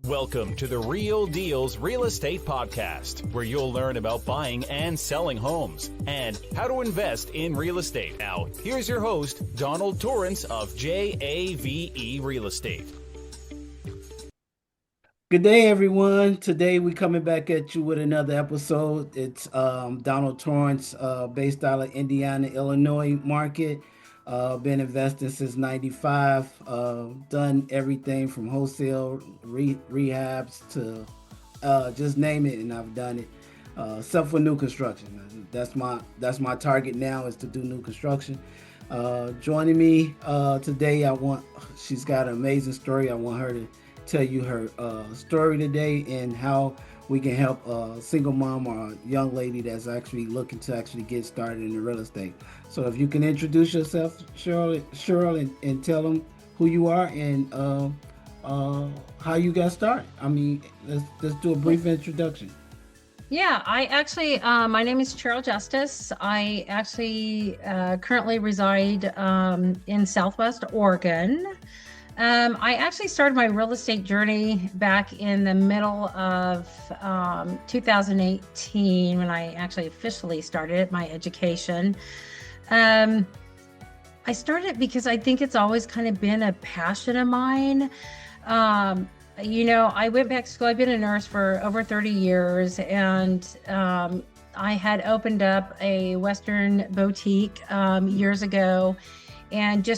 Welcome to the Real Deals Real Estate Podcast, where you'll learn about buying and selling homes and how to invest in real estate. Now, here's your host, Donald Torrance of JAVE Real Estate. Good day, everyone. Today we're coming back at you with another episode. It's Donald Torrance, based out of Indiana, Illinois market. Been investing since '95. Done everything from wholesale rehabs to just name it, and I've done it. Except for new construction. That's my target now, is to do new construction. Joining me today, she's got an amazing story. I want her to tell you her story today and how we can help a single mom or a young lady that's actually looking to actually get started in the real estate. So if you can introduce yourself, Cheryl, and tell them who you are and how you got started. I mean, let's do a brief introduction. Yeah, I actually, my name is Cheryl Justice. I actually currently reside in Southwest Oregon. I actually started my real estate journey back in the middle of 2018 when I actually officially started my education. I started because I think it's always kind of been a passion of mine. I went back to school. I've been a nurse for over 30 years, and I had opened up a Western boutique years ago, and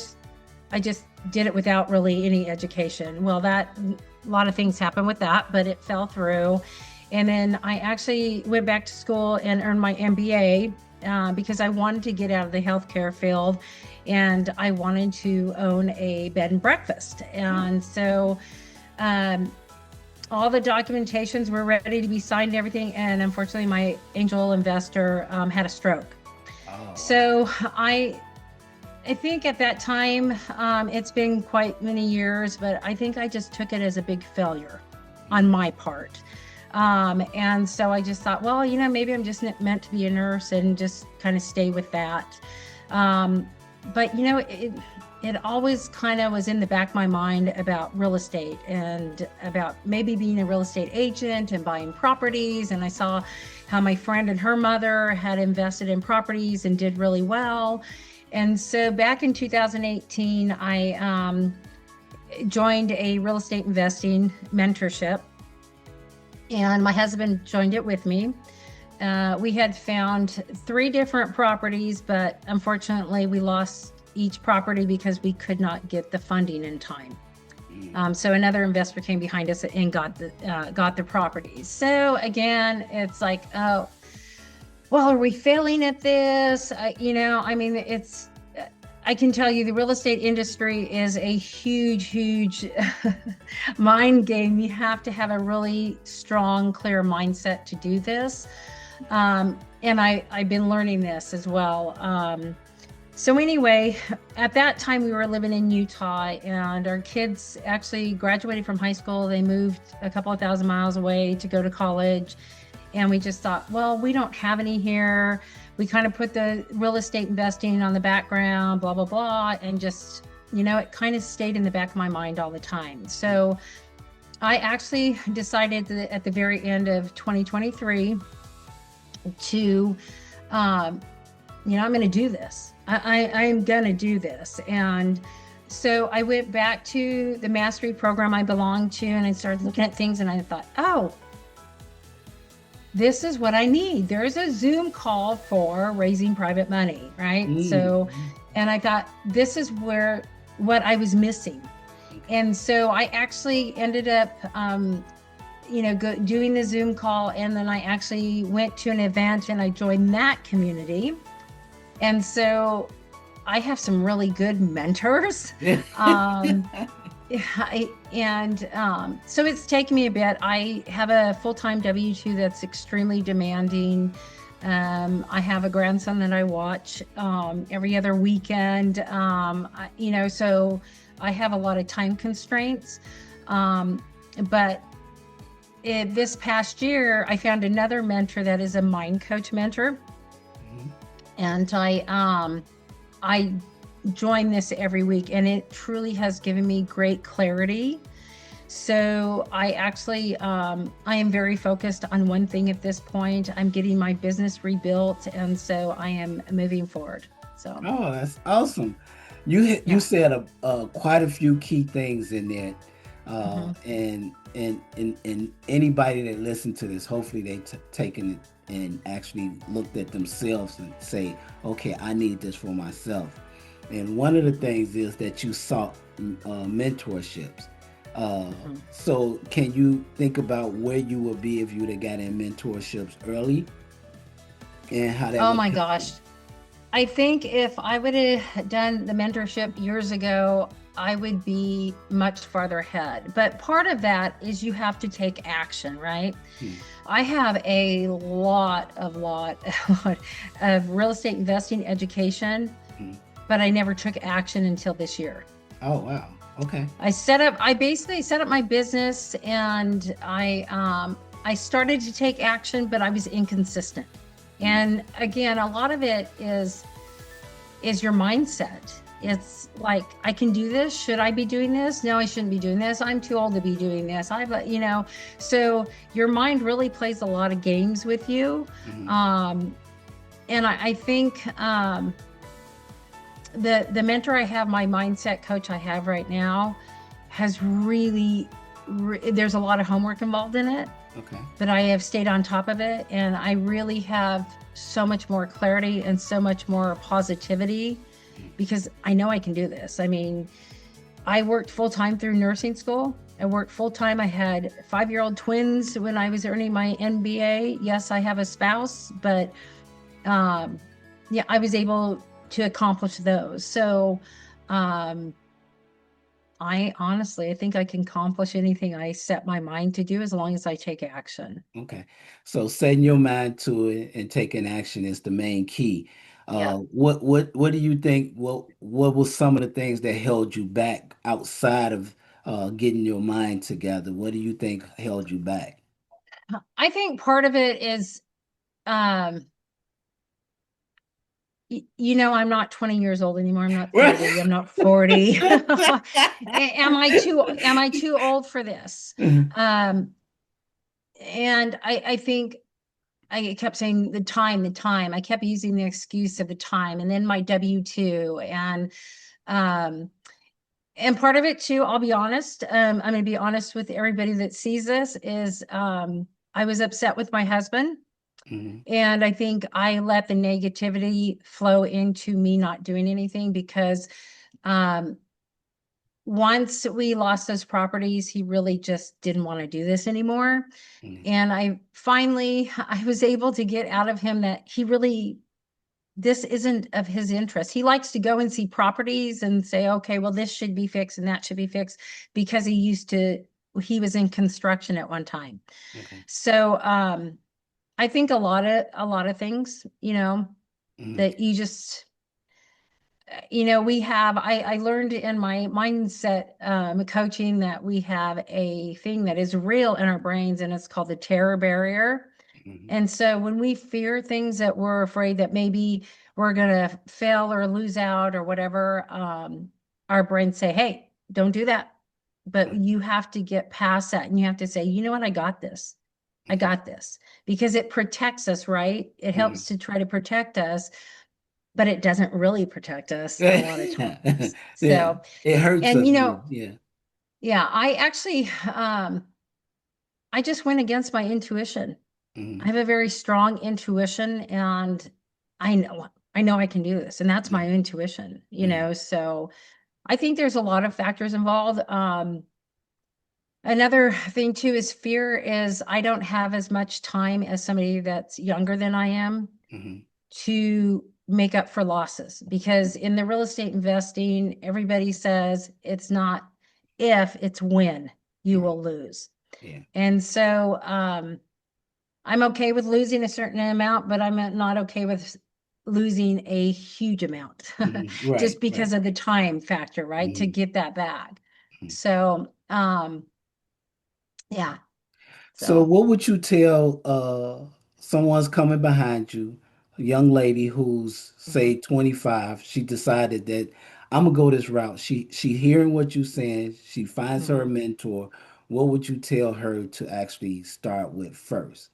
I just did it without really any education. Well, a lot of things happened with that, but it fell through. And then I actually went back to school and earned my MBA because I wanted to get out of the healthcare field, and I wanted to own a bed and breakfast. And so all the documentations were ready to be signed and everything. And unfortunately, my angel investor had a stroke. Oh. So I think at that time, it's been quite many years, but I think I just took it as a big failure on my part. And so I just thought, well, maybe I'm just meant to be a nurse and just kind of stay with that. But it always kind of was in the back of my mind about real estate and about maybe being a real estate agent and buying properties. And I saw how my friend and her mother had invested in properties and did really well. And so back in 2018, I joined a real estate investing mentorship, and my husband joined it with me. We had found 3 different properties, but unfortunately we lost each property because we could not get the funding in time. So another investor came behind us and got the properties. So again, it's like, oh, well, are we failing at this? I can tell you the real estate industry is a huge mind game. You have to have a really strong, clear mindset to do this. And I've been learning this as well. So anyway, at that time we were living in Utah, and our kids actually graduated from high school. They moved a couple of thousand miles away to go to college. And we just thought, well, we don't have any here. We kind of put the real estate investing on the background, blah, blah, blah. And just, it kind of stayed in the back of my mind all the time. So I actually decided that at the very end of 2023 to, I'm going to do this. I'm going to do this. And so I went back to the mastery program I belonged to, and I started looking at things, and I thought, oh, this is what I need. There's a Zoom call for raising private money, right? So, and I thought, this is what I was missing. And so I actually ended up, doing the Zoom call. And then I actually went to an event and I joined that community. And so I have some really good mentors. So it's taken me a bit. I have a full-time W-2 that's extremely demanding. I have a grandson that I watch every other weekend. So I have a lot of time constraints. But this past year, I found another mentor that is a mind coach mentor. Mm-hmm. And I join this every week, and it truly has given me great clarity. So I actually, I am very focused on one thing at this point. I'm getting my business rebuilt, and so I am moving forward. So Oh, that's awesome. You yeah. said quite a few key things in there, Hmm. and anybody that listened to this, hopefully they taken it and actually looked at themselves and say, okay, I need this for myself. And one of the things is that you sought mentorships. Hmm. So can you think about where you would be if you'd have got in mentorships early and how that Oh would my help you? gosh. I think if I would have done the mentorship years ago, I would be much farther ahead. But part of that is you have to take action, right? Hmm, I have a lot of real estate investing education, hmm. but I never took action until this year. Oh, wow. Okay. I basically set up my business, and I started to take action, but I was inconsistent. Mm, And again, a lot of it is your mindset. It's like, I can do this. Should I be doing this? No, I shouldn't be doing this. I'm too old to be doing this. So your mind really plays a lot of games with you. mhm, Um, and I think the mentor I have, my mindset coach I have right now, has really, there's a lot of homework involved in it, okay. but I have stayed on top of it, and I really have so much more clarity and so much more positivity Mm, because I know I can do this. I mean, I worked full time through nursing school. I worked full time. I had 5-year-old twins when I was earning my MBA. Yes, I have a spouse, but um, yeah, I was able to accomplish those. So um, I think I can accomplish anything I set my mind to do as long as I take action. okay. So setting your mind to it and taking action is the main key. Yeah. What do you think? What was some of the things that held you back outside of getting your mind together? What do you think held you back? I think part of it is, um, I'm not 20 years old anymore. I'm not 30. I'm not 40. Am I too old for this? Um, and I think I kept saying the time. I kept using the excuse of the time, and then my W-2, um, and part of it too, I'll be honest. I'm going to be honest with everybody that sees this is, I was upset with my husband. Mhm, And I think I let the negativity flow into me not doing anything because um, once we lost those properties, he really just didn't want to do this anymore. mhm, And I was able to get out of him that this isn't of his interest. He likes to go and see properties and say, okay, well, this should be fixed and that should be fixed because he was in construction at one time. okay. So I think a lot of things, Mhm, that you just, I learned in my mindset coaching that we have a thing that is real in our brains, and it's called the terror barrier. mhm, And so when we fear things that we're afraid that maybe we're going to fail or lose out or whatever, our brains say, hey, don't do that. But mhm, you have to get past that, and you have to say, you know what, I got this. I okay. got this, because it protects us, right? It Mhm. helps to try to protect us, but it doesn't really protect us a lot of times. Yeah, So, it hurts and us more. Yeah. yeah, I just went against my intuition. I Mhm, have a very strong intuition, and I know I can do this, and that's yeah. my intuition, Mhm, so I think there's a lot of factors involved. Another thing too is fear is I don't have as much time as somebody that's younger than I am mhm, to make up for losses, because in the real estate investing, everybody says it's not if, it's when you mhm, will lose. yeah. And so I'm okay with losing a certain amount, but I'm not okay with losing a huge amount Mhm, right, just right. because of the time factor, right? To Mhm, get that back. mhm. So, yeah. So So, what would you tell someone's coming behind you, a young lady who's mhm, say 25, she decided that I'm gonna go this route. She hearing what you're saying, she finds her a mhm. mentor. what would you tell her to actually start with first?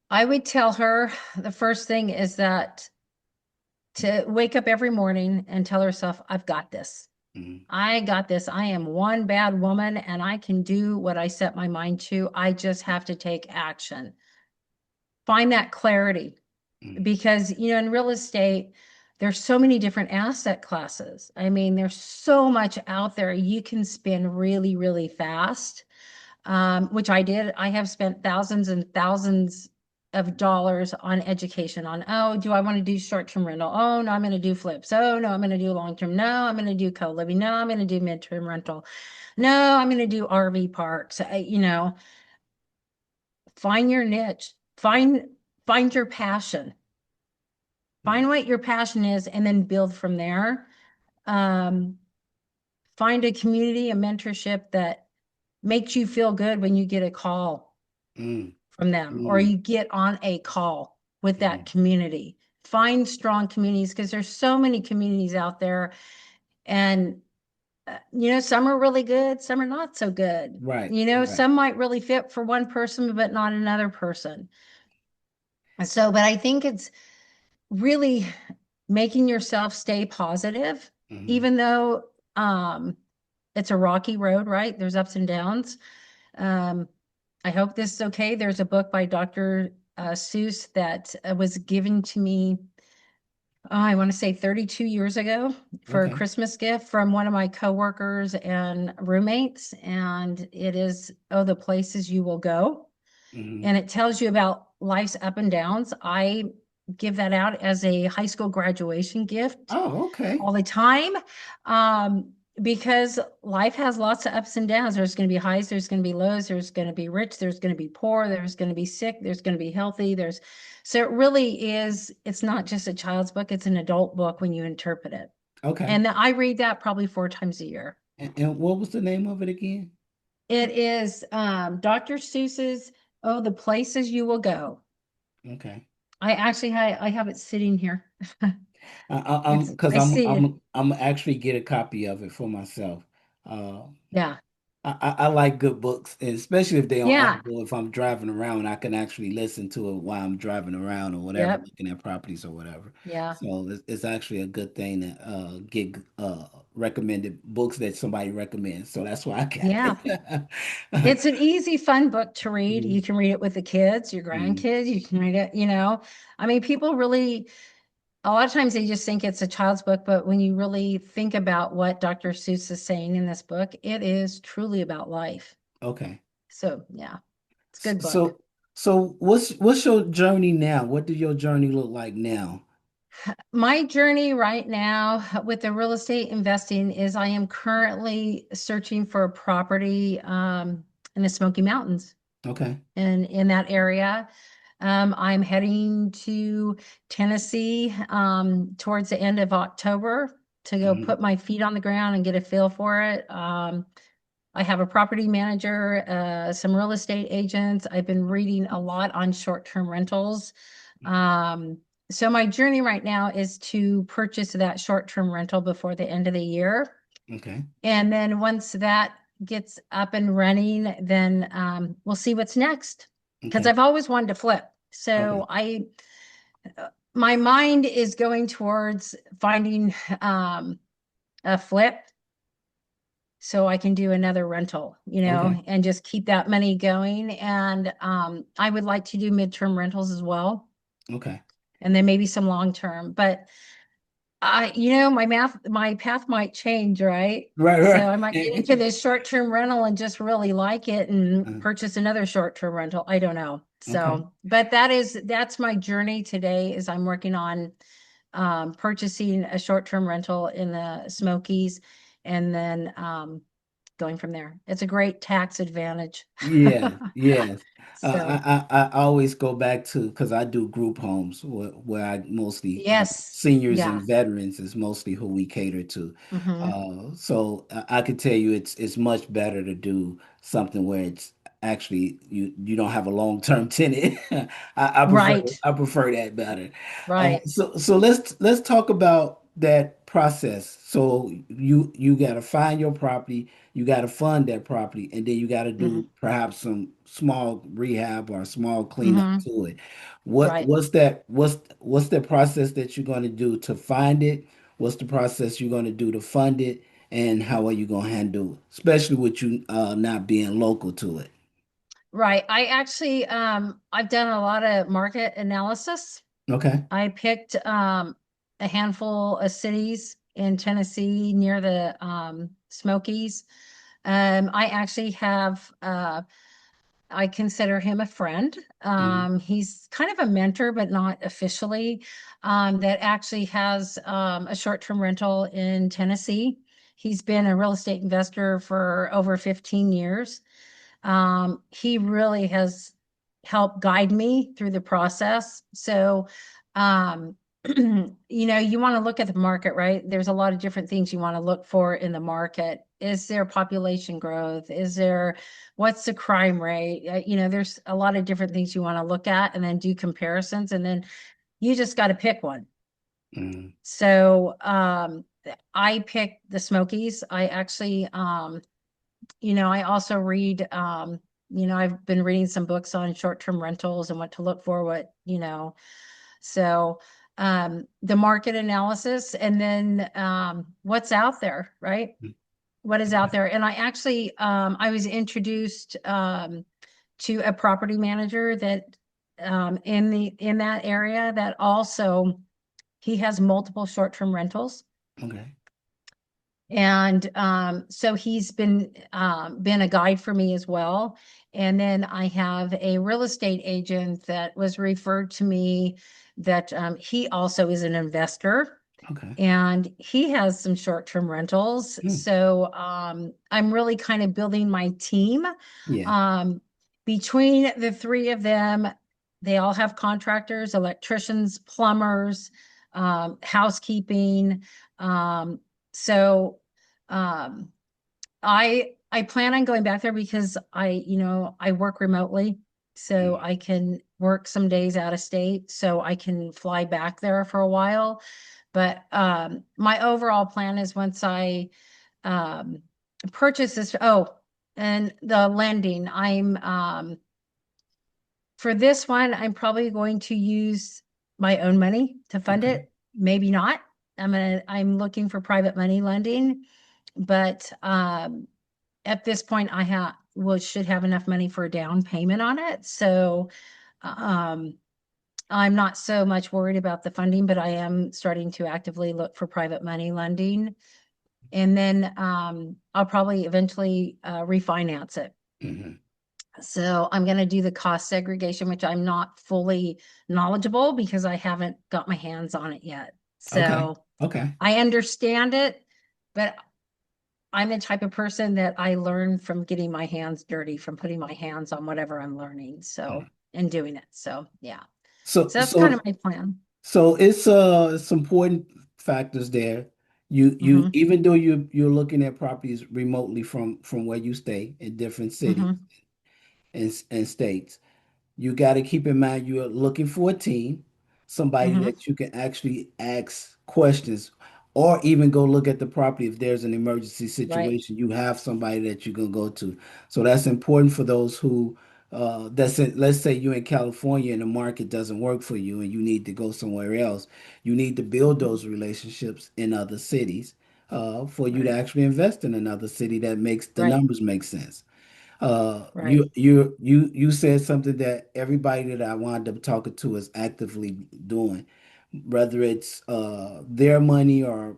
I would tell her the first thing is that to wake up every morning and tell herself, I've got this. Mhm. I got this. I am one bad woman and I can do what I set my mind to. I just have to take action. Find that clarity Mhm. because, in real estate, there's so many different asset classes. I mean, there's so much out there. You can spin really, really fast, which I did. I have spent thousands and thousands of dollars on education on, oh, do I want to do short-term rental? Oh, no, I'm going to do flips. Oh, no, I'm going to do long-term. No, I'm going to do co-living. No, I'm going to do mid-term rental. No, I'm going to do RV parks. Find your niche. Find your passion. Yeah. Find what your passion is and then build from there. Um, find a community, a mentorship that makes you feel good when you get a call Mm. from them or Mm. you get on a call with Yeah. that community. Find strong communities because there's so many communities out there. And, some are really good, some are not so good. Right. Right. Some might really fit for one person, but not another person. So, but I think it's really making yourself stay positive, Hmm. even though it's a rocky road, right? There's ups and downs. Um, I hope this is okay. There's a book by Dr. Seuss that was given to me, I want to say 32 years ago for a Okay. Christmas gift from one of my coworkers and roommates. And it is, Oh, the Places You Will Go. Hmm. And it tells you about life's up and downs. I give that out as a high school graduation gift Oh, okay. all the time. Um, because life has lots of ups and downs. There's going to be highs, there's going to be lows, there's going to be rich, there's going to be poor, there's going to be sick, there's going to be healthy. So it really is, it's not just a child's book, it's an adult book when you interpret it. Okay. And I read that probably 4 times a year. And what was the name of it again? It is Dr. Seuss's Oh, the Places You Will Go. Okay. I have it sitting here. I'm It's because I see it. I'm actually get a copy of it for myself. Uh, Yeah. I like good books, and especially if they're on Yeah. Audible. If I'm driving around, I can actually listen to it while I'm driving around or whatever, Yep. looking at properties or whatever. Yeah. So it's actually a good thing to get recommended books that somebody recommends. So that's why I got Yeah. it. It's an easy, fun book to read. You Mhm. can read it with the kids, your Mhm. grandkids. You can read it. I mean, people really, a lot of times they just think it's a child's book, but when you really think about what Dr. Seuss is saying in this book, it is truly about life. Okay. So, yeah, it's a S- good book. So so what's your journey now? What does your journey look like now? My journey right now with the real estate investing is I am currently searching for a property in the Smoky Mountains Okay. and in that area. I'm heading to Tennessee towards the end of October to go Hmm. put my feet on the ground and get a feel for it. I have a property manager, some real estate agents. I've been reading a lot on short-term rentals. Um, so my journey right now is to purchase that short-term rental before the end of the year. Okay. And then once that gets up and running, then we'll see what's next. Because Okay. I've always wanted to flip. Okay. So my mind is going towards finding a flip so I can do another rental, Okay. and just keep that money going. And I would like to do midterm rentals as well, Okay. and then maybe some long term. But my path might change, right? Right, So right. I might get into this short-term rental and just really like it and Uh, purchase another short-term rental. I don't know. okay. So, but that's my journey today is I'm working on purchasing a short-term rental in the Smokies and then going from there. It's a great tax advantage. Yeah, yes. So, I always go back to because I do group homes where I mostly yes. seniors Yeah. and veterans is mostly who we cater to. Hmm. So I could tell you it's much better to do something where it's actually you don't have a long-term tenant. I Right. I prefer that better. Right. So let's talk about that process. So you got to find your property, you got to fund that property, and then you got to Hmm. do perhaps some small rehab or small cleanup Hmm. to it. What Right. what's that? What's the process that you're going to do to find it? What's the process you're going to do to fund it? And how are you going to handle it, especially with you not being local to it? Right. I've done a lot of market analysis. Okay. I picked a handful of cities in Tennessee near the Smokies. I actually have I consider him a friend. Mhm. He's kind of a mentor, but not officially. That actually has a short-term rental in Tennessee. He's been a real estate investor for over 15 years. He really has helped guide me through the process. So, um, you want to look at the market, right? There's a lot of different things you want to look for in the market. Is there population growth? What's the crime rate? There's a lot of different things you want to look at and then do comparisons. And then you just got to pick one. Mhm. So, I picked the Smokies. I also read, I've been reading some books on short-term rentals and what to look for, so the market analysis and then what's out there, right? What is out there? And I was introduced to a property manager that in that area that also he has multiple short-term rentals. Okay. And so he's been a guide for me as well. And then I have a real estate agent that was referred to me that he also is an investor Okay. and he has some short-term rentals. Hmm. So I'm really kind of building my team. Yeah. Um, Between the three of them, they all have contractors, electricians, plumbers, housekeeping. Um, so um, I plan on going back there because I work remotely, so Mm. I can work some days out of state, so I can fly back there for a while. But my overall plan is once I um, purchase this. Oh, and the lending, for this one, I'm probably going to use my own money to fund Okay. it. Maybe not. I'm looking for private money lending, but at this point should have enough money for a down payment on it. So um I'm not so much worried about the funding, but I am starting to actively look for private money lending. And then I'll probably eventually refinance it. Mhm. So I'm going to do the cost segregation, which I'm not fully knowledgeable because I haven't got my hands on it yet. Okay. So Okay. I understand it, but I'm the type of person that I learn from getting my hands dirty, from putting my hands on whatever I'm learning. So, and doing it. So, yeah. So So that's kind of so my plan. so it's important factors there. You Hmm. even though you're looking at properties remotely from where you stay in different cities Hmm. and states. You got to keep in mind you're looking for a team, somebody Hmm. that you can actually ask questions or even go look at the property if there's an emergency Right. situation. You have somebody that you can go to. So that's important for those who that's it. Let's say you're in California and the market doesn't work for you and you need to go somewhere else. You need to build Mhm. those relationships in other cities for you to Right. actually invest in another city that makes the Right. numbers make sense. Right. You said something that everybody that I wound up talking to is actively doing, whether it's their money or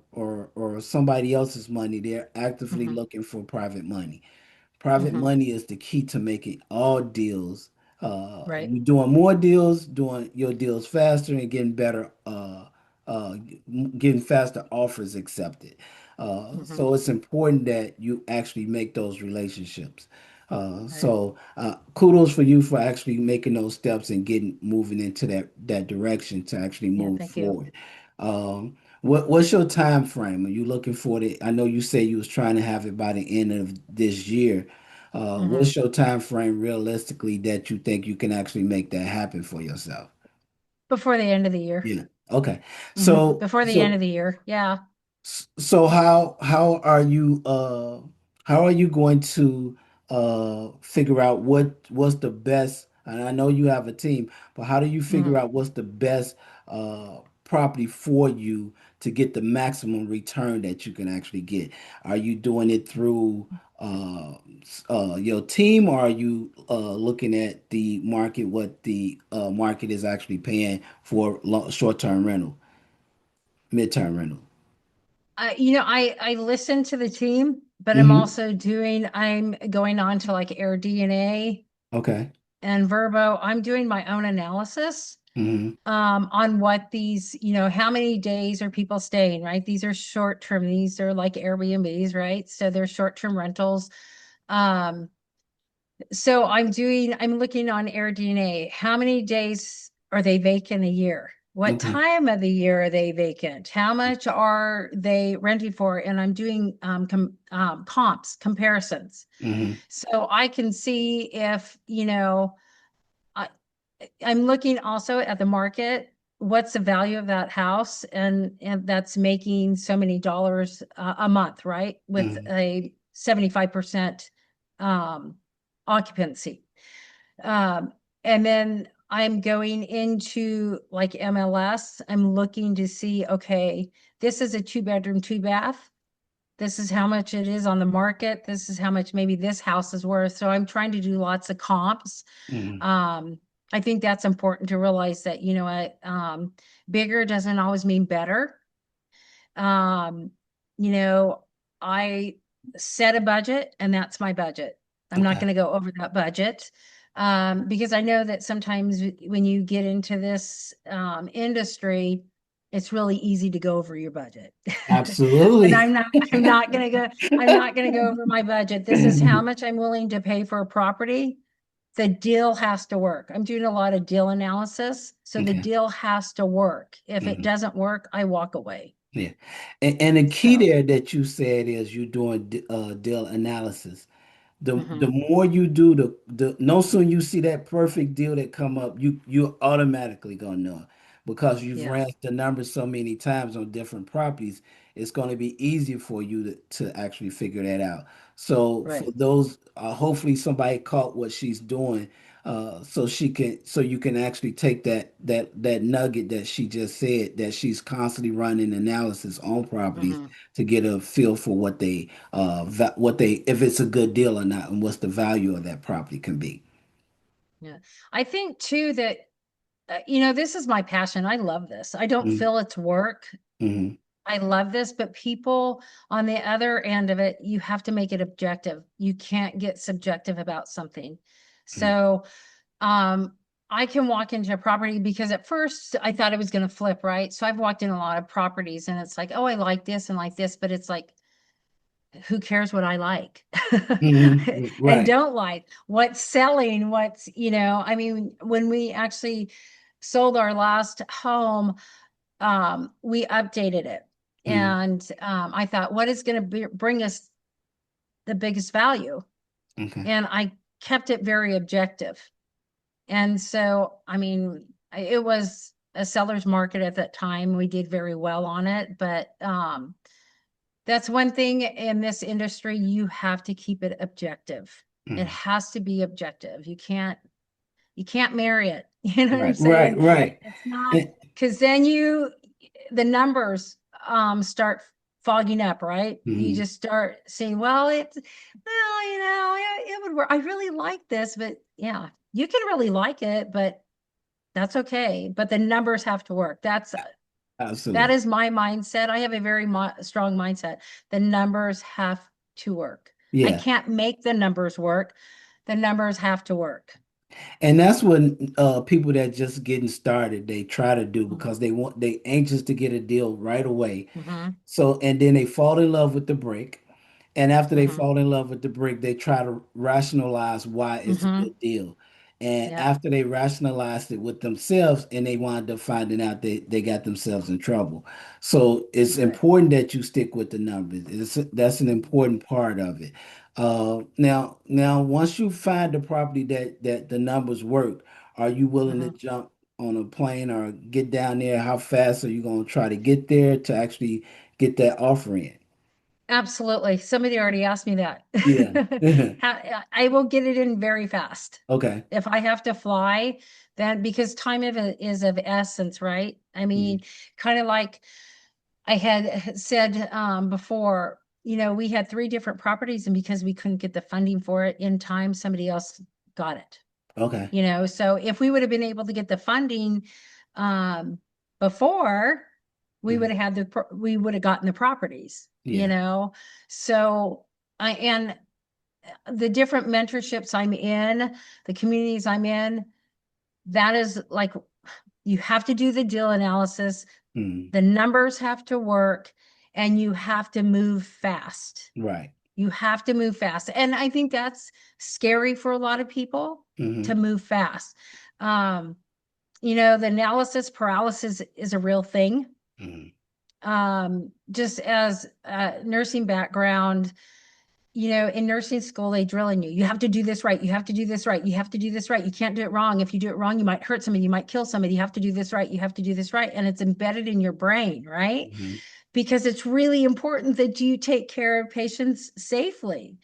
somebody else's money, they're actively Hmm. looking for private money. Private Hmm. money is the key to making all deals. Right. You're doing more deals, doing your deals faster, and getting better, uh, getting faster offers accepted. Hmm. So it's important that you actually make those relationships. Right. Kudos for you for actually making those steps and getting moving into that direction to actually Yeah. move Thank you. forward. What's your time frame? Are you looking for it? I know you say you was trying to have it by the end of this year. Hmm. What's your time frame realistically that you think you can actually make that happen for yourself? Before the end of the year. Yeah. Okay. Hmm. So Before the end so of the year. Yeah. So how are you going to figure out what's the best, and I know you have a team, but how do you figure Mhm. out what's the best property for you to get the maximum return that you can actually get? Are you doing it through your team, or are you looking at the market, what the market is actually paying for short-term rental, mid-term rental? I listen to the team, but Hmm. I'm going on to like AirDNA Okay. and Verbo. I'm doing my own analysis Hmm. on what these, how many days are people staying, right? These are short term, these are like Airbnbs, right? So they're short term rentals. Um, so I'm looking on AirDNA. How many days are they vacant a year? What Okay. time of the year are they vacant? How much are they renting for? And I'm doing comps, comparisons. Hmm. So I can see if, I, I'm looking also at the market. What's the value of that house? And that's making so many dollars a month, right? With Hmm. a 75% um, occupancy. Um, and then I'm going into like MLS. I'm looking to see, okay, this is a two bedroom, two bath. This is how much it is on the market. This is how much maybe this house is worth. So I'm trying to do lots of comps. Hmm. Um, I think that's important to realize that, bigger doesn't always mean better. Um, you know, I set a budget and that's my budget. I'm not Okay. going to go over that budget. Because I know that sometimes when you get into this industry, it's really easy to go over your budget. And Absolutely. I'm not going to go over my budget. This is how much I'm willing to pay for a property. The deal has to work. I'm doing a lot of deal analysis. So the Okay. deal has to work. If it Hmm. doesn't work, I walk away. Yeah. And the key So, there that you said is you're doing deal analysis. The mhm, more you do, the no sooner you see that perfect deal that come up, you're automatically gonna know it because you've ran yes, the numbers so many times on different properties. It's going to be easier for you to actually figure that out. So for right. those, hopefully somebody caught what she's doing, so you can actually take that nugget that she just said, that she's constantly running analysis on properties Hmm. to get a feel for what they, if it's a good deal or not, and what's the value of that property can be. Yeah. I think too that, this is my passion. I love this. I don't Mm-hmm. feel it's work. Mm-hmm. I love this, but people on the other end of it, you have to make it objective. You can't get subjective about something. So, um, I can walk into a property because at first I thought it was going to flip, right? So I've walked in a lot of properties and it's like, oh, I like this, but it's like, who cares what I like Mm-hmm. and Right. don't like? What's selling? I mean, when we actually sold our last home, we updated it. Mm-hmm. And I thought, what is going to bring us the biggest value? Okay. And I kept it very objective. And so, I mean, it was a seller's market at that time. We did very well on it, but that's one thing in this industry, you have to keep it objective. It Mm-hmm. has to be objective. You can't marry it. You know what I'm Right. Right. saying? Right. It's not, And- because the numbers start fogging up, right? You mhm. just start seeing, well, it would work. I really like this, but yeah, you can really like it, but that's okay. But the numbers have to work. That Absolutely. is my mindset. I have a very strong mindset. The numbers have to work. I Yeah. can't make the numbers work. The numbers have to work. And that's what people that just getting started, they try to do Mhm. because they anxious to get a deal right away. Mhm. So, and then they fall in love with the brick. And after they Mhm. fall in love with the brick, they try to rationalize why it's a Mhm. good deal. And Yep. after they rationalized it with themselves, and they wind up finding out they got themselves in trouble. So it's Right. important that you stick with the numbers. That's an important part of it. Now, once you find the property that the numbers work, are you willing to Mhm. jump on a plane or get down there? How fast are you going to try to get there to actually get that offer in? Absolutely. Somebody already asked me that. Yeah. I will get it in very fast. Okay. If I have to fly, then because time is of essence, right? I Mhm. mean, kind of like I had said before, we had three different properties, and because we couldn't get the funding for it in time, somebody else got it. Okay. So if we would have been able to get the funding um, before, Mhm. we would have gotten the properties, Yeah. So and the different mentorships I'm in, the communities I'm in, that is like you have to do the deal analysis, Mhm. the numbers have to work, and you have to move fast. Right. You have to move fast. And I think that's scary for a lot of people to Hmm. move fast. Um, the analysis paralysis is a real thing. Hmm. Just as a nursing background, in nursing school, they drill in you. You have to do this right. You have to do this right. You have to do this right. You can't do it wrong. If you do it wrong, you might hurt somebody. You might kill somebody. You have to do this right. You have to do this right. And it's embedded in your brain, right? Hmm. Because it's really important that you take care of patients safely.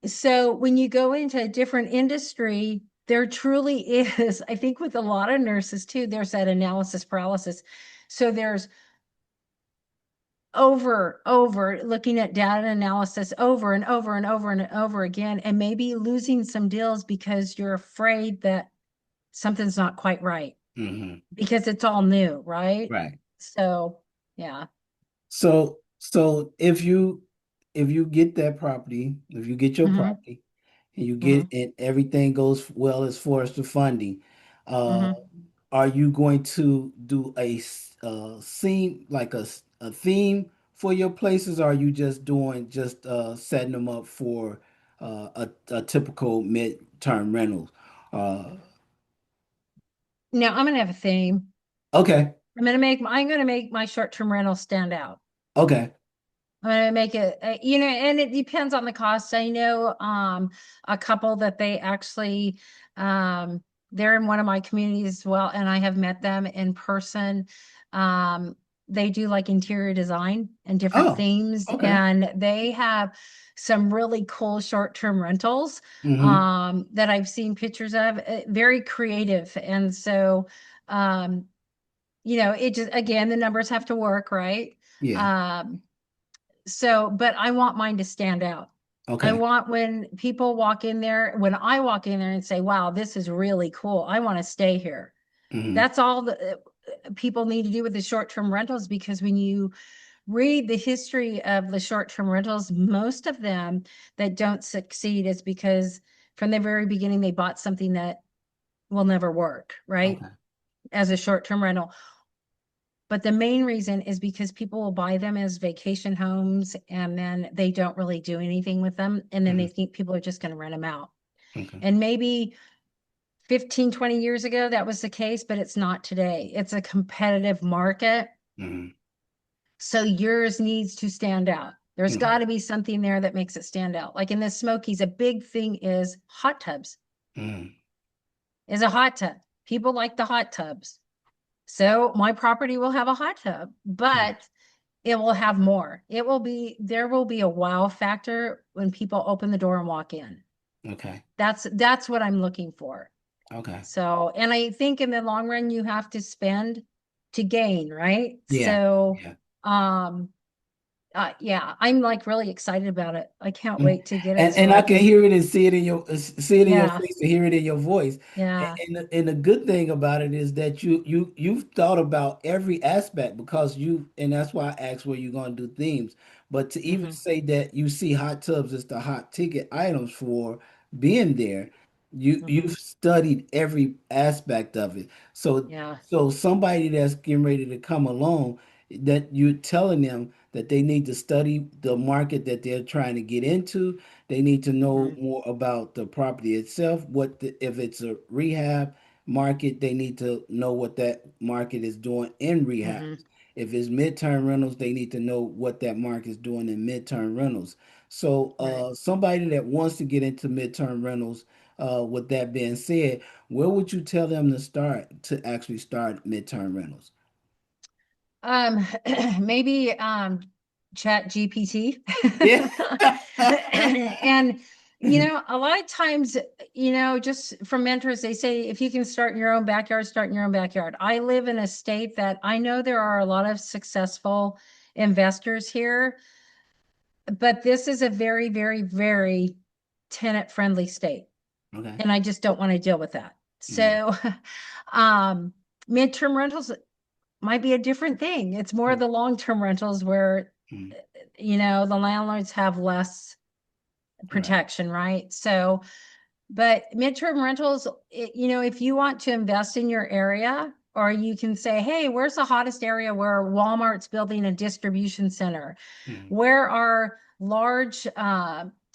So when you go into a different industry, there truly is, I think with a lot of nurses too, there's that analysis paralysis. So there's over looking at data analysis over and over and over and over again, and maybe losing some deals because you're afraid that something's not quite right Hmm. because it's all new, right? Right. So, yeah. So if you get that property, if you get your Hmm. property and you Hmm. get and everything goes well as far as the funding, uh, Hmm. are you going to do scene like a theme for your places? Or are you just doing just setting them up for a typical mid-term rental? Uh, Now I'm gonna have a theme. okay, I'm gonna make my short-term rental stand out. okay. I'm gonna make it, and it depends on the cost. I know a couple that they actually they're in one of my communities as well, and I have met them in person. Um, they do like interior design and different Oh, themes, okay. and they have some really cool short-term rentals Mm-hmm. that I've seen pictures of, very creative. And so it just again the numbers have to work, right? Yeah. Um, but I want mine to stand out. I Okay. want when people walk in there, when I walk in there and say, wow, this is really cool. I want to stay here. Mm-hmm. That's all the people need to do with the short-term rentals, because when you read the history of the short-term rentals, most of them that don't succeed is because from the very beginning they bought something that will never work, right? Okay. As a short-term rental. But the main reason is because people will buy them as vacation homes and then they don't really do anything with them. And then they Mm-hmm. think people are just going to rent them out. Okay. And maybe 15, 20 years ago, that was the case, but it's not today. It's a competitive market. Mm-hmm. So yours needs to stand out. There's Okay. got to be something there that makes it stand out. Like in the Smokies, a big thing is hot tubs, Mm-hmm. is a hot tub. People like the hot tubs. So my property will have a hot tub, but it will have more. There will be a wow factor when people open the door and walk in. Okay. That's what I'm looking for. Okay. So, and I think in the long run, you have to spend to gain, right? Yeah. So, Yeah. um, yeah, I'm like really excited about it. I can't Mhm. wait to get it And so I I can can, hear it and see it in your yeah, face and hear it in your voice. yeah. And the good thing about it is that you've thought about every aspect, because and that's why I asked where you're going to do themes. But to even Hmm. say that you see hot tubs as the hot ticket items for being there, Hmm. you've studied every aspect of it. Yeah. So somebody that's getting ready to come along, that you're telling them that they need to study the market that they're trying to get into. They need to know Hmm. more about the property itself. If it's a rehab market, they need to know what that market is doing in rehab. Hmm. If it's midterm rentals, they need to know what that market is doing in midterm rentals. So, Right. somebody that wants to get into midterm rentals, with that being said, where would you tell them to start to actually start midterm rentals? Maybe Chat GPT. Yeah. And a lot of times, just from mentors, they say if you can start in your own backyard, start in your own backyard. I live in a state that I know there are a lot of successful investors here, but this is a very, very, very tenant friendly state. Okay. And I just don't want to deal with that. So midterm rentals might be a different thing. It's more the long-term rentals where, the landlords have less protection, right? So, but midterm rentals, if you want to invest in your area, or you can say, hey, where's the hottest area where Walmart's building a distribution center? Where are large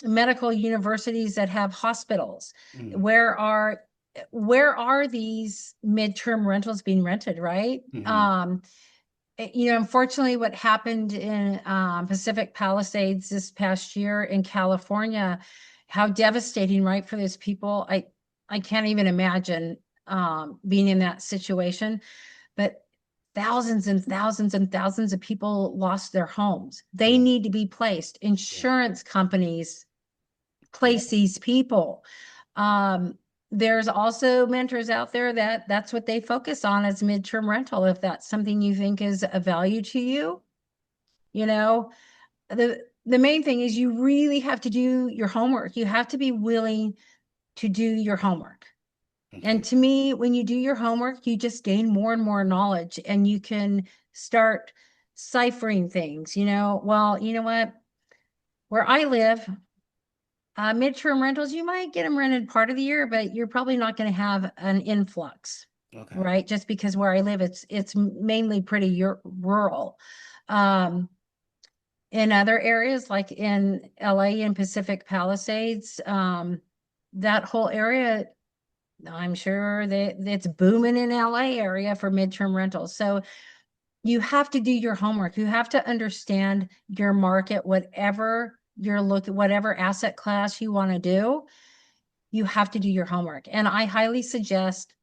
medical universities that have hospitals? Where are these midterm rentals being rented, right? Unfortunately, what happened in Pacific Palisades this past year in California, how devastating, right, for those people. I can't even imagine being in that situation, but thousands and thousands and thousands of people lost their homes. They need to be placed. Insurance companies place these people. There's also mentors out there that's what they focus on as midterm rental. If that's something you think is a value to you, the main thing is you really have to do your homework. You have to be willing to do your homework. And to me, when you do your homework, you just gain more and more knowledge, and you can start ciphering things, well, you know what, where I live, midterm rentals, you might get them rented part of the year, but you're probably not going to have an influx, right? Just because where I live, it's mainly pretty rural. In other areas, like in LA and Pacific Palisades, that whole area, I'm sure that it's booming in LA area for midterm rentals. So you have to do your homework. You have to understand your market, whatever you're looking, whatever asset class you want to do, you have to do your homework. And I highly suggest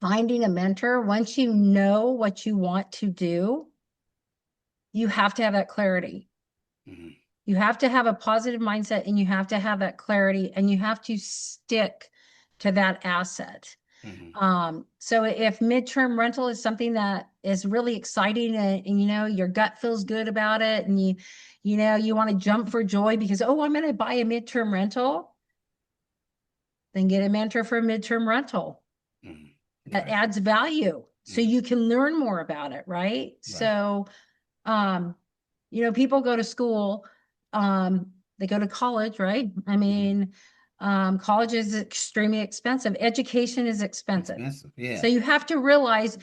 finding a mentor. Once you know what you want to do, you have to have that clarity. You have to have a positive mindset, and you have to have that clarity, and you have to stick to that asset. So if midterm rental is something that is really exciting, and your gut feels good about it, and you want to jump for joy because, oh, I'm going to buy a midterm rental, then get a mentor for a midterm rental. That adds value, so you can learn more about it, right? So, people go to school, they go to college, right? I mean, college is extremely expensive. Education is expensive. So you have to realize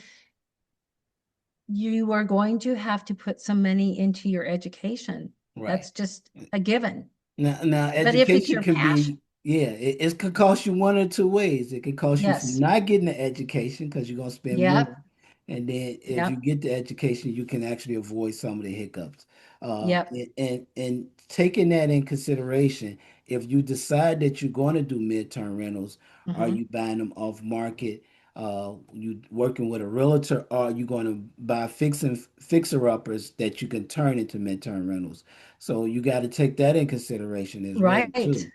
you are going to have to put some money into your education. That's just a given. Now But if it's education your can passion, it could cost you one or two ways. It could cost you from not getting the education because you're gonna spend more. And then if you get the education, you can actually avoid some of the hiccups. And taking that in consideration, if you decide that you're going to do midterm rentals, are you buying them off market? You working with a realtor, or are you going to buy fixer uppers that you can turn into midterm rentals? So you got to take that in consideration as well too.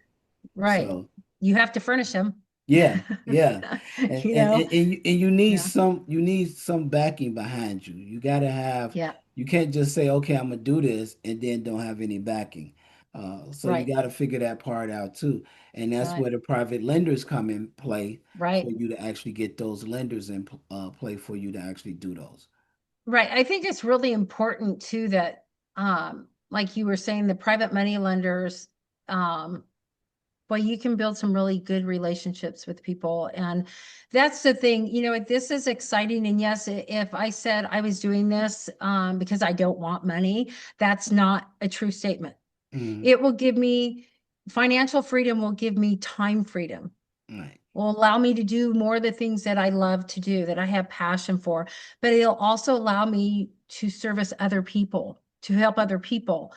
Right. So You have to furnish them. yeah, yeah. And you need Yeah. some backing behind you. You gotta have, you can't just say, okay, I'm gonna do this and then don't have any backing. So you gotta figure that part out too. And that's where the private lenders come in play for you to actually get those lenders in play for you to actually do those. Right. I think it's really important too that, like you were saying, the private money lenders, well, you can build some really good relationships with people. And that's the thing, this is exciting. And yes, if I said I was doing this because I don't want money, that's not a true statement. It will give me financial freedom, will give me time freedom. Will allow me to do more of the things that I love to do, that I have passion for, but it'll also allow me to service other people, to help other people.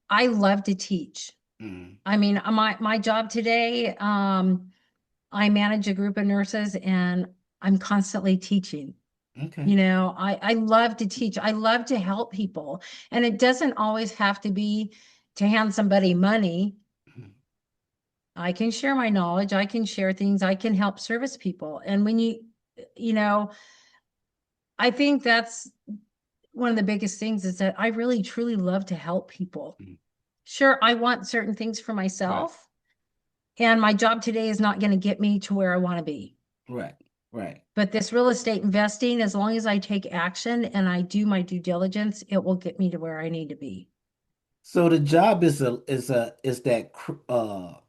I love to teach. I mean, my job today, I manage a group of nurses, and I'm constantly teaching. Okay. I love to teach. I love to help people. And it doesn't always have to be to hand somebody money. Mhm. I can share my knowledge. I can share things. I can help service people. And when you know, I think that's one of the biggest things is that I really truly love to help people. Mhm. Sure, I want certain things for Right. myself, and my job today is not going to get me to where I want to be. Right. Right. But this real estate investing, as long as I take action and I do my due diligence, it will get me to where I need to be. So the job is that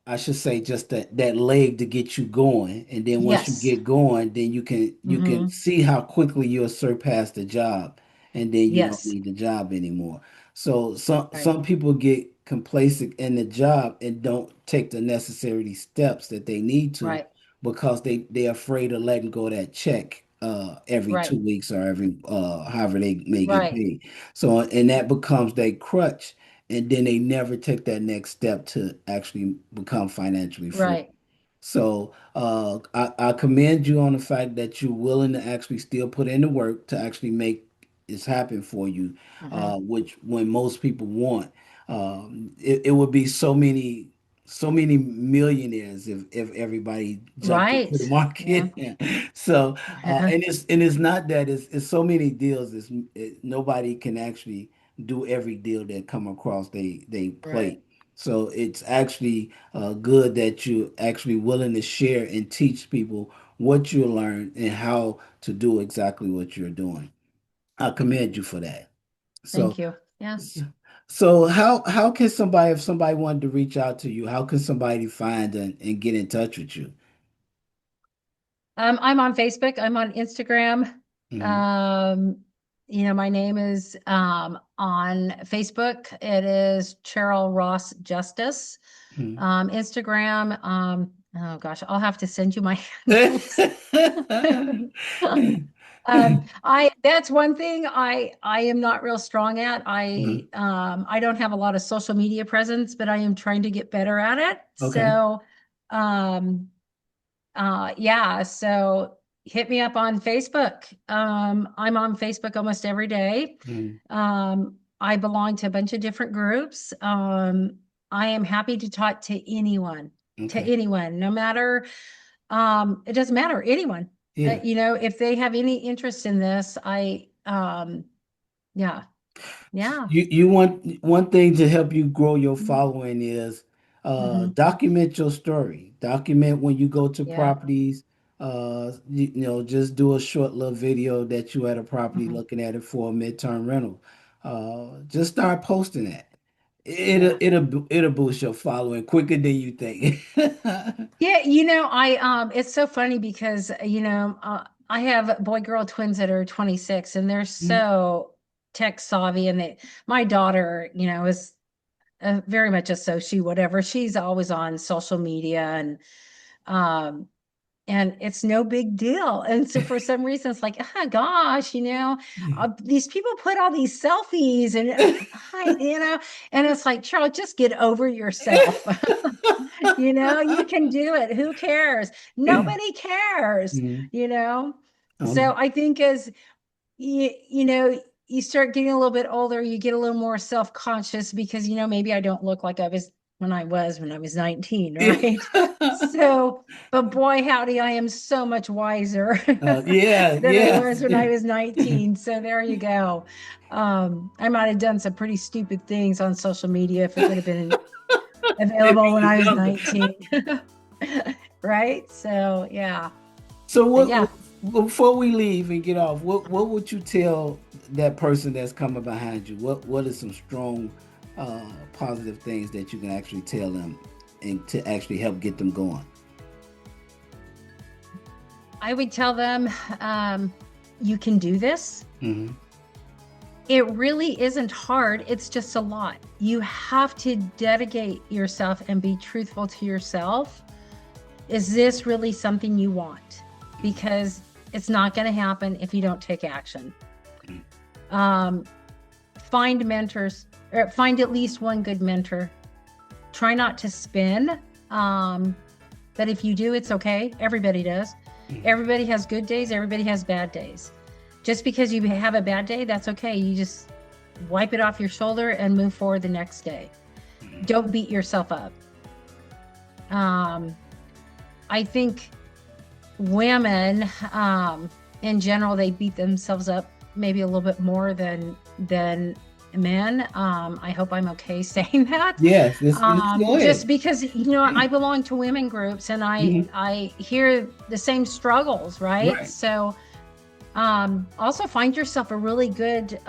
I should say just that leg to get you going, and then once you Yes. get going, then you can Mm-hmm. see how quickly you'll surpass the job, and then you don't Yes. need the job anymore. So Right. some people get complacent in the job and don't take the necessary steps that they need to Right. because they're afraid of letting go of that check every Right. 2 weeks or every however they may get Right. paid. So and that becomes their crutch, and then they never take that next step to actually become financially free. Right. So I commend you on the fact that you're willing to actually still put in the work to actually make this happen for you, Mm-hmm. which when most people want. It would be so many millionaires if everybody jumped into the Right. Yeah. market. So and it's not that it's so many deals. Nobody can actually do every deal that come across they Right. plate. So it's actually good that you're actually willing to share and teach people what you learned and how to do exactly what you're doing. I commend you for that. So, Thank you. Yeah. so how can somebody, if somebody wanted to reach out to you, how can somebody find and get in touch with you? I'm on Facebook. I'm on Instagram. Hmm. Um, my name is on Facebook. It is Cheryl Ross Justice. Hmm. Instagram. Oh gosh, I'll have to send you my handles. I that's one thing I am not real strong at. Mhm. I don't have a lot of social media presence, but I am trying to get better at it. Okay. So um yeah, so hit me up on Facebook. I'm on Facebook almost every day. Mhm. I belong to a bunch of different groups. I am happy to talk to Okay. anyone, no matter, it doesn't matter, anyone. Yeah. If they have any interest in this, yeah, yeah. You want one thing to help you grow your following is Hmm. document your story. Document when you go to Yeah. properties. Just do a short little video that you at a property Hmm. looking at it for a midterm rental. Just start posting that. It'll Yeah. it'll it'll boost your following quicker than you think. Yeah, it's so funny because I have boy girl twins that are 26 and they're Mhm. so tech savvy and my daughter, is very much a soci whatever. She's always on social media um and it's no big deal. And so for some reason, it's like, oh gosh, these people put all these selfies and and it's like, Charles, just get over yourself. You can do it. Who cares? Nobody cares, Mhm. you know? So Um, I think as you start getting a little bit older, you get a little more self-conscious because, maybe I don't look like I was when I was 19, right? So, but boy, howdy, I am so much wiser yeah, than I yeah. was when I was 19. So there you go. I might have done some pretty stupid things on social media if it would have been If available when you I was was younger. 19. Right? So, yeah. So But yeah. before we leave and get off, what would you tell that person that's coming behind you? What are some strong positive things that you can actually tell them and to actually help get them going? I would tell them, you can do this. Hmm. It really isn't hard. It's just a lot. You have to dedicate yourself and be truthful to yourself. Is this really something you want? Because it's not going to happen if you don't take action. Find mentors, or find at least one good mentor. Try not to spin. But if you do, it's okay. Everybody does. Everybody has good days. Everybody has bad days. just because you have a bad day, that's okay. You just wipe it off your shoulder and move forward the next day. Don't beat yourself up. I think women, in general, they beat themselves up maybe a little bit more than men. I hope I'm okay saying that. Yes, just because, I belong to women groups, and I hear the same struggles, right? So also find yourself a really good,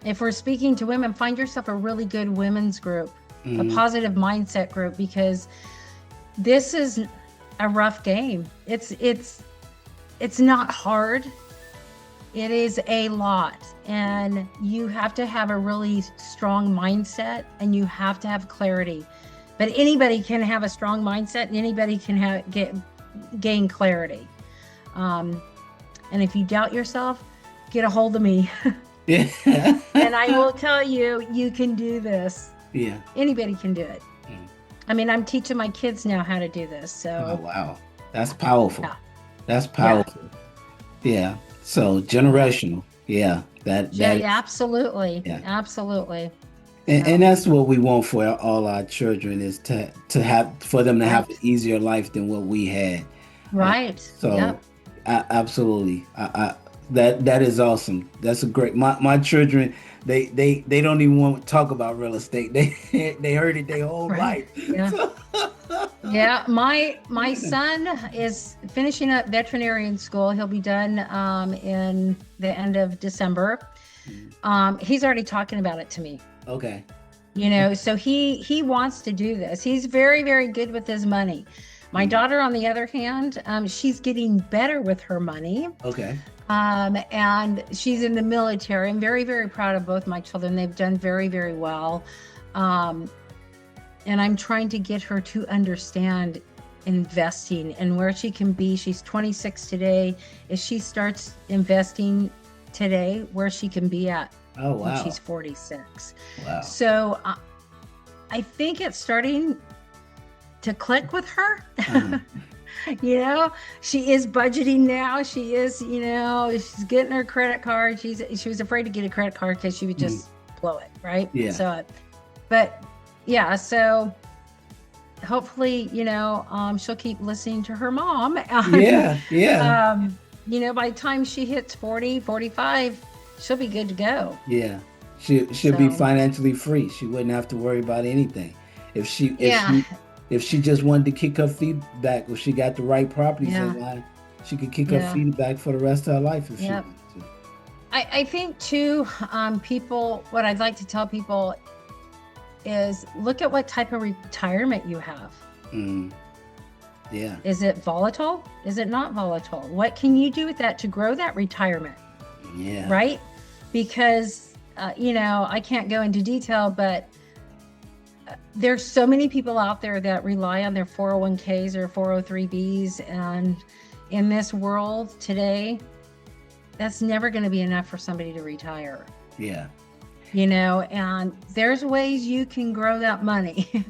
if we're speaking to women, find yourself a really good women's group, a positive mindset group, because this is a rough game. It's not hard. It is a lot, and you have to have a really strong mindset, and you have to have clarity. But anybody can have a strong mindset, and anybody can gain clarity. And if you doubt yourself, get a hold of me. Yeah. And I will tell you, you can do this. Yeah. Anybody can do it. I mean, I'm teaching my kids now how to do this. So. Oh, wow. That's powerful. Yeah. That's powerful. Yeah. So generational. Yeah. That absolutely. Yeah. Absolutely. And that's what we want for all our children, is to have, for them to have an easier life than what we had. Right. Absolutely. That is awesome. That's a great. My children, they don't even want to talk about real estate. They heard it their whole life. Yeah. Yeah. My son is finishing up veterinarian school. He'll be done in the end of December. He's already talking about it to me. Okay. So he wants to do this. He's very, very good with his money. My daughter, on the other hand, she's getting better with her money. Okay. And she's in the military. I'm very, very proud of both my children. They've done very, very well. And I'm trying to get her to understand investing and where she can be. She's 26 today. If she starts investing today, where she can be at when she's 46. Wow. So I think it's starting to click with her. She is budgeting now. She is, she's getting her credit card. She was afraid to get a credit card because she would just blow it, right? Yeah. So, so hopefully, she'll keep listening to her mom. Yeah. By the time she hits 40, 45, she'll be good to go. Yeah. She'll be financially free. She wouldn't have to worry about anything. If she just wanted to kick her feet back, if she got the right properties in line, she could kick her feet back for the rest of her life if she wanted to. I think too, what I'd like to tell people is look at what type of retirement you have. Yeah. Is it volatile? Is it not volatile? What can you do with that to grow that retirement? Yeah. Right? Because, I can't go into detail, but there's so many people out there that rely on their 401ks or 403bs. And in this world today, that's never going to be enough for somebody to retire. Yeah. And there's ways you can grow that money.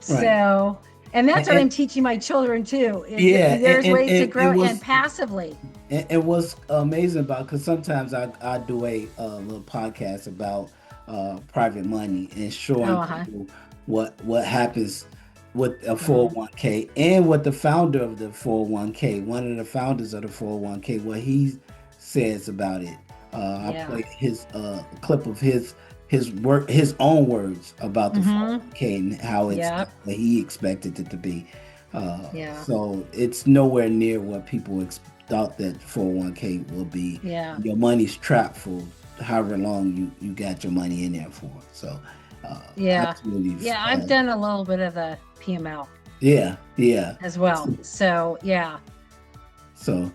So, and that's what I'm teaching my children too. There's ways to grow and passively. And what's amazing about, because sometimes I do a little podcast about private money and showing people what happens with a 401k and what the founder of the 401k, one of the founders of the 401k, what he says about it. I played his clip of his own words about the 401k and how it's what he expected it to be. So it's nowhere near what people thought that 401k will be. Yeah. Your money's trapped for however long you got your money in there for. So absolutely. I've done a little bit of the PML. As well. So So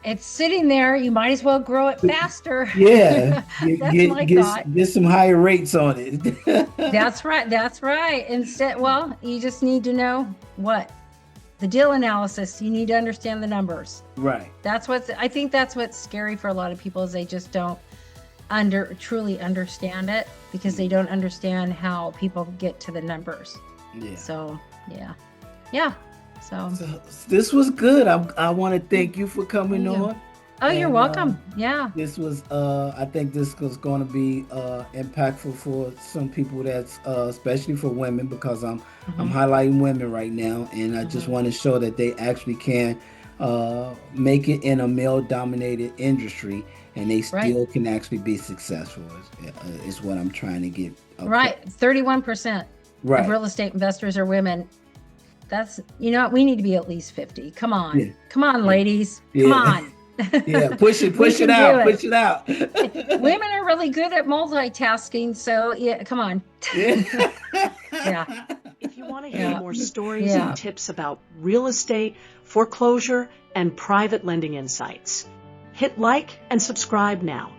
it's sitting there. You might as well grow it faster. Yeah. That's my thought. Get some higher rates on it. That's right. Instead, you just need to know what the deal analysis. You need to understand the numbers. Right. I think that's what's scary for a lot of people, is they just don't truly understand it, because they don't understand how people get to the numbers. Yeah. So, So this was good. I want to thank you for coming on. Oh, you're And, welcome. Yeah. This was, I think this was going to be impactful for some people that's, especially for women, because I'm highlighting women right now. And I just want to show that they actually can make it in a male-dominated industry, and they still can actually be successful, is what I'm trying to get. Right. 31% of real estate investors are women. That's, you know, we need to be at least 50. Come on. Yeah. Come on, ladies. Yeah. Come on. Yeah, push it out. Push it out. Women are really good at multitasking, so yeah, come on. Yeah. If you want to hear more stories and tips about real estate, foreclosure, and private lending insights, hit like and subscribe now.